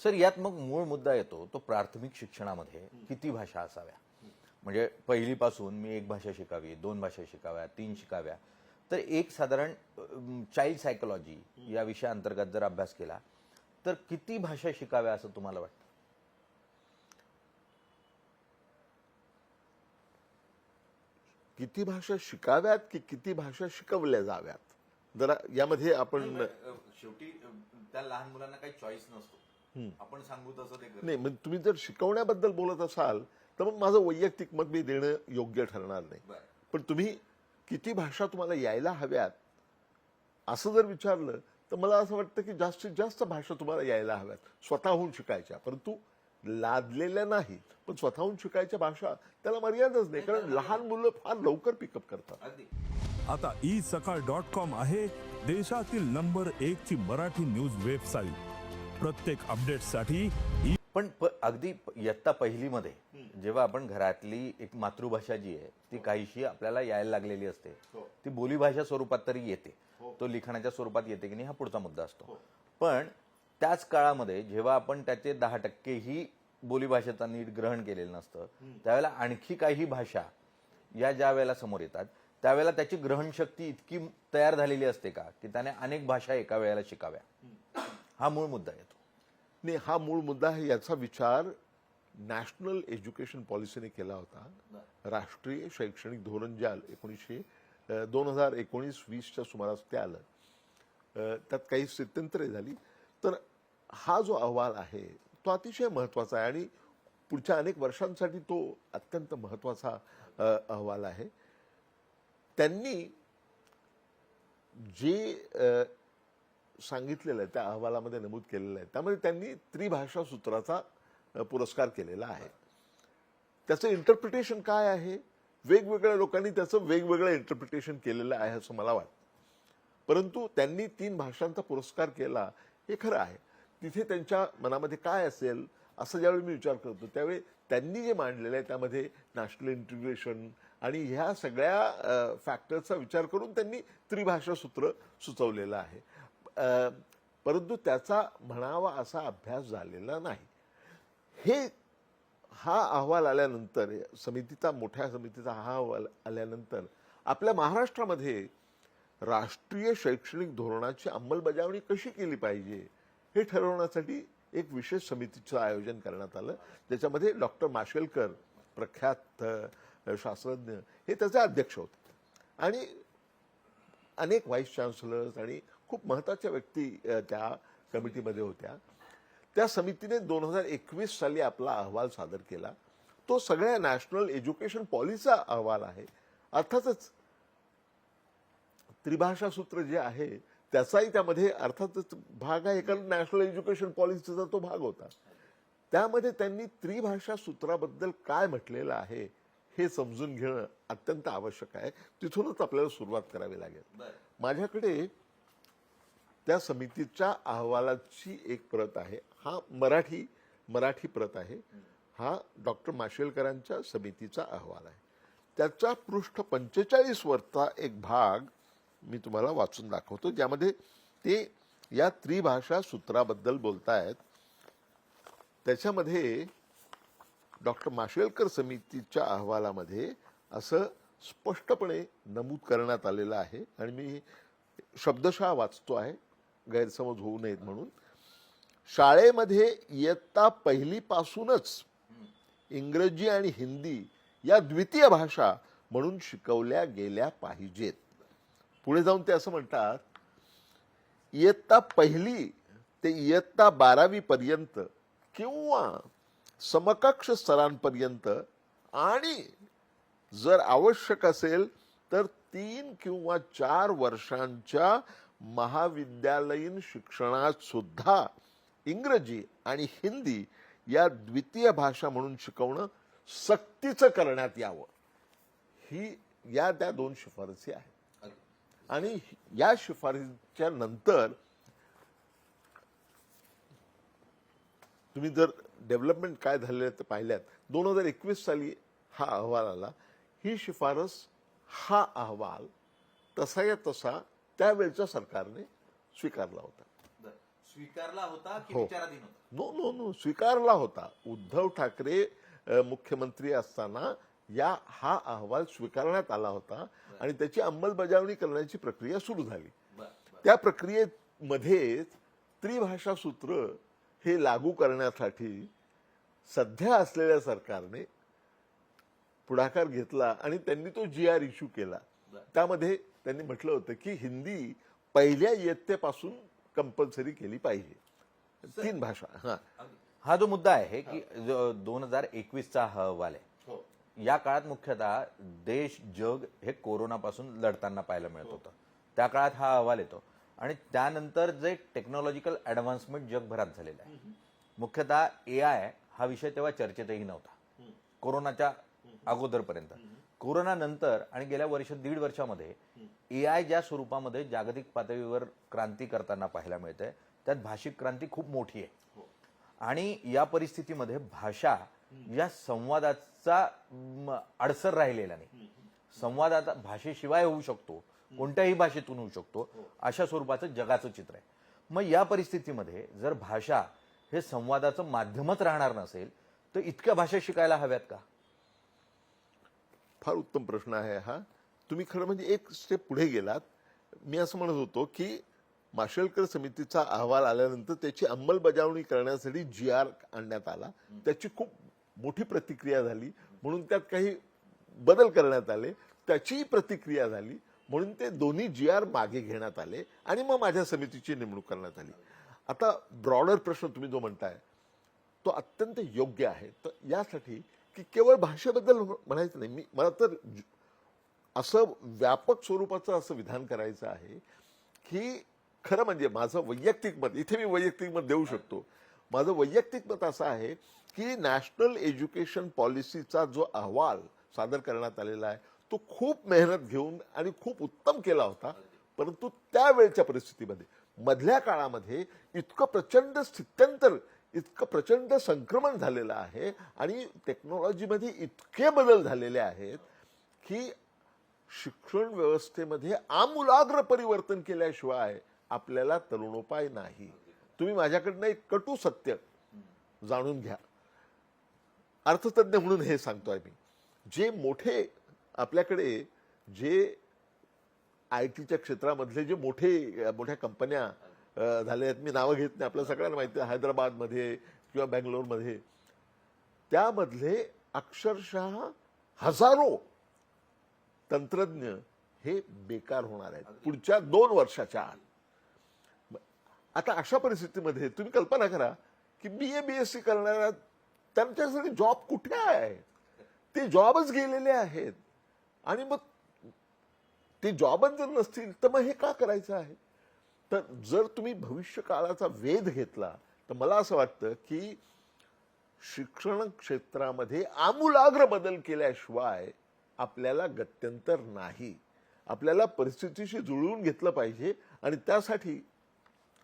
Sir यात मग मूळ मुद्दा येतो तो प्राथमिक शिक्षणामध्ये किती भाषा असाव्या. म्हणजे पहिलीपासून मी एक भाषा शिकावी, 2 भाषा शिकाव्या, 3 शिकाव्या. तर एक साधारण चाइल्ड सायकोलॉजी या विषयाअंतर्गत जर अभ्यास केला तर किती भाषा शिकाव्या असं तुम्हाला वाटतं? किती भाषा शिकाव्यात की किती भाषा शिकवल्या जाव्यात, जरा यामध्ये आपण शेवटी त्या लहान मुलांना काही चॉईस नसतो, आपण सांगू तसं ते नाही. मग तुम्ही जर शिकवण्याबद्दल बोलत असाल तर मग माझं वैयक्तिक मत मी देणं योग्य ठरणार नाही. पण तुम्ही किती भाषा तुम्हाला यायला हव्यात असं जर विचारलं तर मला असं वाटतं की जास्तीत जास्त भाषा तुम्हाला यायला हव्यात, स्वतःहून शिकायच्या, परंतु लादलेल्या नाही, पण स्वतःहून शिकायच्या भाषा त्याला मर्यादाच नाही, कारण लहान मुलं फार लवकर पिकअप करतात. आता isakal.com आहे देशातील नंबर 1 ची मराठी न्यूज वेबसाईट. प्रत्येक अपडेटसाठी पण अगदी इयत्ता पहिलीमध्ये जेव्हा आपण घरातली एक मातृभाषा जी आहे ती काहीशी आपल्याला यायला लागलेली असते, ती बोलीभाषा स्वरूपात तरी येते, तो लिखाणाच्या स्वरूपात येते की नाही हा पुढचा मुद्दा असतो. पण त्याच काळामध्ये जेव्हा आपण त्याचे 10% ही बोलीभाषेचा नीट ग्रहण केलेलं नसतं, त्यावेळेला आणखी काही भाषा या ज्या वेळेला समोर येतात त्यावेळेला त्याची ग्रहणशक्ती इतकी तयार झालेली असते का की त्याने अनेक भाषा एका वेळेला शिकाव्या, हा मूळ मुद्दा येतो. नाही, हा मूळ मुद्दा आहे. याचा विचार नॅशनल एज्युकेशन पॉलिसीने केला होता. राष्ट्रीय शैक्षणिक धोरण जे आलं 2019-20च्या सुमारास ते आलं, त्यात काही स्थित्यंतरे झाली. तर हा जो अहवाल आहे तो अतिशय महत्वाचा आहे आणि पुढच्या अनेक वर्षांसाठी तो अत्यंत महत्वाचा अहवाल आहे. त्यांनी जे सांगितलेलं आहे त्या अहवालामध्ये नमूद केलेलं आहे त्यामध्ये त्यांनी त्रिभाषा सूत्राचा पुरस्कार केलेला आहे. त्याचं इंटरप्रिटेशन काय आहे, वेगवेगळ्या लोकांनी त्याचं वेगवेगळं इंटरप्रिटेशन केलेलं आहे असं मला वाटतं. परंतु त्यांनी 3 भाषांचा पुरस्कार केला हे खरं आहे. तिथे त्यांच्या मनामध्ये काय असेल असं ज्यावेळी मी विचार करतो त्यावेळी त्यांनी जे मांडलेलं आहे त्यामध्ये नॅशनल इंटिग्रेशन आणि ह्या सगळ्या फॅक्टर्सचा विचार करून त्यांनी त्रिभाषा सूत्र सुचवलेलं आहे. परंतु त्याचा म्हणावा असा अभ्यास झालेला नाही. हा अहवाल आल्यानंतर, मोठ्या समितीचा हा अहवाल आल्यानंतर आपल्या महाराष्ट्रामध्ये राष्ट्रीय शैक्षणिक धोरणाची अंमलबजावणी कशी केली पाहिजे हे ठरवण्यासाठी एक विशेष समितीचं आयोजन करण्यात आलं, ज्याच्यामध्ये डॉक्टर माशेलकर प्रख्यात शास्त्रज्ञ हे त्याचे अध्यक्ष होते आणि अनेक व्हाईस चान्सलर्स आणि खूप महत्वाच्या व्यक्ती त्या कमिटीमध्ये होत्या. त्या समितीने 2021 साली आपला अहवाल सादर केला. तो सगळ्या नॅशनल एज्युकेशन पॉलिसीचा अहवाल आहे. अर्थातच त्रिभाषा सूत्र जे आहे त्याचाही त्यामध्ये अर्थातच भाग आहे, कारण नॅशनल एज्युकेशन पॉलिसीचा तो भाग होता. त्यामध्ये त्यांनी त्रिभाषा सूत्राबद्दल काय म्हटलेलं आहे हे समजून घेणं अत्यंत आवश्यक आहे. तिथूनच आपल्याला सुरुवात करावी लागेल. माझ्याकडे त्या समितीच्या अहवालाची एक प्रत आहे. हा मराठी प्रत आहे. हा डॉक्टर माशेलकरांच्या समितीचा अहवाल आहे. त्याचा पृष्ठ 45 वरचा एक भाग मी तुम्हाला वाचून दाखवतो, ज्यामध्ये ते या त्रिभाषा सूत्राबद्दल बोलतायत. त्याच्यामध्ये डॉक्टर माशेलकर समितीच्या अहवालामध्ये असं स्पष्टपणे नमूद करण्यात आलेलं आहे आणि मी शब्दशः वाचतो आहे गैरसमज होऊ नयेत म्हणून. शाळेमध्ये इयत्ता पहिलीपासूनच इंग्रजी आणि हिंदी या द्वितीय भाषा म्हणून शिकवल्या गेल्या पाहिजेत. पुढे जाऊन ते असं म्हणतात, इयत्ता पहिली ते इयत्ता 12वी पर्यंत किंवा समकक्ष स्तरांपर्यंत आणि जर आवश्यक असेल तर 3 किंवा 4 वर्षांच्या महाविद्यालयीन शिक्षणात सुद्धा इंग्रजी आणि हिंदी या द्वितीय भाषा म्हणून शिकवणं सक्तीचं करण्यात यावं. या त्या 2 शिफारसी आहेत आणि या शिफारसीच्या नंतर तुम्ही जर डेव्हलपमेंट काय झालेलं ते पाहिल्यात. 2021 साली हा अहवाल आला. ही शिफारस, हा अहवाल तसा या तसा त्यावेळच्या सरकारने स्वीकारला होता. स्वीकारला होता की हो. विचाराधीन होता? नो नो नो स्वीकारला होता. उद्धव ठाकरे मुख्यमंत्री असताना हा अहवाल स्वीकारण्यात आला होता आणि त्याची अंमलबजावणी करण्याची प्रक्रिया सुरू झाली. त्या प्रक्रियेमध्ये त्रिभाषा सूत्र हे लागू करण्यासाठी सध्या असलेल्या सरकारने पुढाकार घेतला आणि त्यांनी तो GR इश्यू केला. त्यामध्ये त्यांनी म्हटलं होतं की हिंदी पहिल्या इयत्तेपासून कंपल्सरी केली पाहिजे. 3 भाषा. हा जो मुद्दा आहे की 2021चा हा अहवाल आहे, या काळात मुख्यतः देश जग हे कोरोनापासून लढताना पाहायला मिळत होतं. त्या काळात हा अहवाल येतो आणि त्यानंतर जे टेक्नॉलॉजिकल ऍडव्हान्समेंट जगभरात झालेलं आहे, मुख्यतः AI हा विषय तेव्हा चर्चेतही नव्हता कोरोनाच्या अगोदरपर्यंत. कोरोना नंतर आणि गेल्या दीड वर्षामध्ये AI ज्या स्वरूपामध्ये जागतिक पातळीवर क्रांती करताना पाहायला मिळते, त्यात भाषिक क्रांती खूप मोठी आहे. आणि या परिस्थितीमध्ये भाषा या संवादाचा अडसर राहिलेला नाही. संवाद आता भाषेशिवाय होऊ शकतो, कोणत्याही भाषेतून होऊ शकतो, अशा स्वरूपाचं जगाचं चित्र आहे. मग या परिस्थितीमध्ये जर भाषा हे संवादाचं माध्यमच राहणार नसेल तर इतक्या भाषा शिकायला हव्यात का? फार उत्तम प्रश्न आहे हा. तुम्ही खरं म्हणजे एक स्टेप पुढे गेलात. मी असं म्हणत होतो की माशेलकर समितीचा अहवाल आल्यानंतर त्याची अंमलबजावणी करण्यासाठी GR आणण्यात आला. त्याची खूप मोठी प्रतिक्रिया झाली म्हणून त्यात काही बदल करण्यात आले. त्याची प्रतिक्रिया झाली म्हणून ते दोन्ही GR मागे घेण्यात आले आणि मग माझ्या समितीची नेमणूक करण्यात आली. आता ब्रॉडर प्रश्न तुम्ही जो म्हणताय तो अत्यंत योग्य आहे. तर यासाठी की केवळ भाषेबद्दल म्हणायचं नाही, मला तर असं व्यापक स्वरूपाचं असं विधान करायचं आहे की खरं म्हणजे माझं वैयक्तिक मत, इथे मी वैयक्तिक मत देऊ शकतो. माझं वैयक्तिक मत असं आहे की नॅशनल एज्युकेशन पॉलिसीचा जो अहवाल सादर करण्यात आलेला आहे तो खूप मेहनत घेऊन आणि खूप उत्तम केला होता. परंतु त्यावेळच्या परिस्थितीमध्ये मधल्या काळामध्ये इतकं प्रचंड स्थित्यंतर, इतकं प्रचंड संक्रमण झालेलं आहे आणि टेक्नॉलॉजीमध्ये इतके बदल झालेले आहेत की शिक्षण व्यवस्थेमध्ये आमूलाग्र परिवर्तन केल्याशिवाय आपल्याला तरुणोपाय नाही. तुम्ही माझ्याकडनं एक कटू सत्य जाणून घ्या. अर्थतज्ञ म्हणून हे सांगतोय मी. जे मोठे आपल्याकडे जे IT क्षेत्रामधले जे मोठ्या कंपन्या झाल्या आहेत, मी नावं घेत नाही, आपल्या सगळ्यांना माहिती आहे, हैदराबादमध्ये किंवा बँगलोरमध्ये, त्यामधले अक्षरशः हजारो तंत्रज्ञ हे बेकार होणार आहेत पुढच्या 2 वर्षाच्या आत. आता अशा परिस्थितीमध्ये तुम्ही कल्पना करा की BA BSc करणाऱ्या त्यांच्यासाठी जॉब कुठे आहे? ते जॉबच गेलेले आहेत. आणि मग ते जॉबच जर नसतील तर मग हे का करायचं आहे? तर जर तुम्ही भविष्य काळाचा वेध घेतला तर मला असं वाटतं की शिक्षण क्षेत्रामध्ये आमूलाग्र बदल केल्याशिवाय आपल्याला गत्यंतर नाही. आपल्याला परिस्थितीशी जुळवून घेतलं पाहिजे आणि त्यासाठी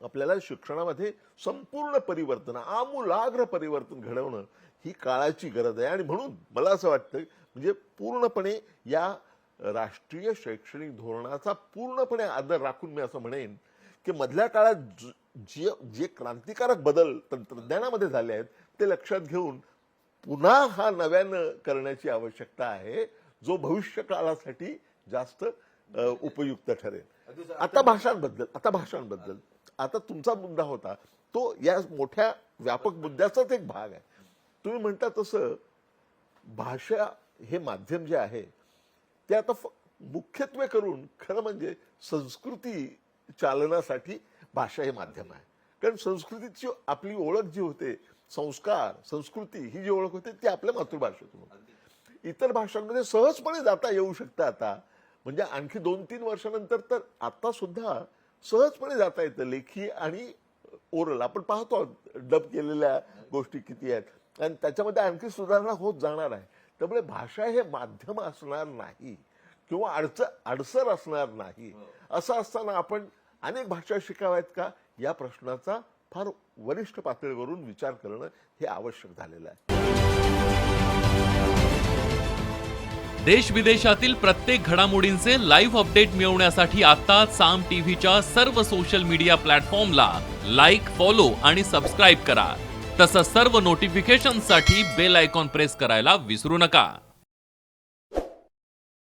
आपल्याला शिक्षणामध्ये संपूर्ण परिवर्तन, आमूलाग्र परिवर्तन घडवणं ही काळाची गरज आहे. आणि म्हणून मला असं वाटतं म्हणजे पूर्णपणे या राष्ट्रीय शैक्षणिक धोरणाचा पूर्णपणे आदर राखून मी असं म्हणेन की मधल्या काळात जे क्रांतिकारक बदल तंत्रज्ञानामध्ये झाले आहेत ते लक्षात घेऊन पुन्हा हा नव्यानं करण्याची आवश्यकता आहे, जो भविष्य काळासाठी जास्त उपयुक्त ठरेल. आता भाषांबद्दल आता तुमचा मुद्दा होता तो या मोठ्या व्यापक मुद्द्याचाच एक भाग आहे. तुम्ही म्हणता तसं भाषा हे माध्यम जे आहे ते आता मुख्यत्वे करून खरं म्हणजे संस्कृती चालनासाठी भाषा हे माध्यम आहे. कारण संस्कृतीची आपली ओळख जी होते, संस्कार, संस्कृती ही जी ओळख होते ती आपल्या मातृभाषेतून होते. इतर भाषांमध्ये सहजपणे जाता येऊ शकतं आता, म्हणजे आणखी 2-3 वर्षानंतर तर आता सुद्धा सहजपणे जाता येतं. लेखी आणि ओरल आपण पाहतो डब केलेल्या गोष्टी किती आहेत आणि त्याच्यामध्ये आणखी सुधारणा होत जाणार आहे. त्यामुळे भाषा हे माध्यम असणार नाही किंवा अडसर असणार नाही. असं असताना आपण अनेक भाषा शिकाव्यात का या प्रश्नाचा फार वरिष्ठ पातळीवरून विचार करणं हे आवश्यक झालेलं आहे. देश विदेशातील प्रत्येक घडामोडींचे लाईव्ह अपडेट मिळवण्यासाठी आता साम टीव्हीच्या सर्व सोशल मीडिया प्लॅटफॉर्मला लाईक, फॉलो आणि सबस्क्राईब करा. तसंच सर्व नोटिफिकेशनसाठी बेल आयकॉन प्रेस करायला विसरू नका.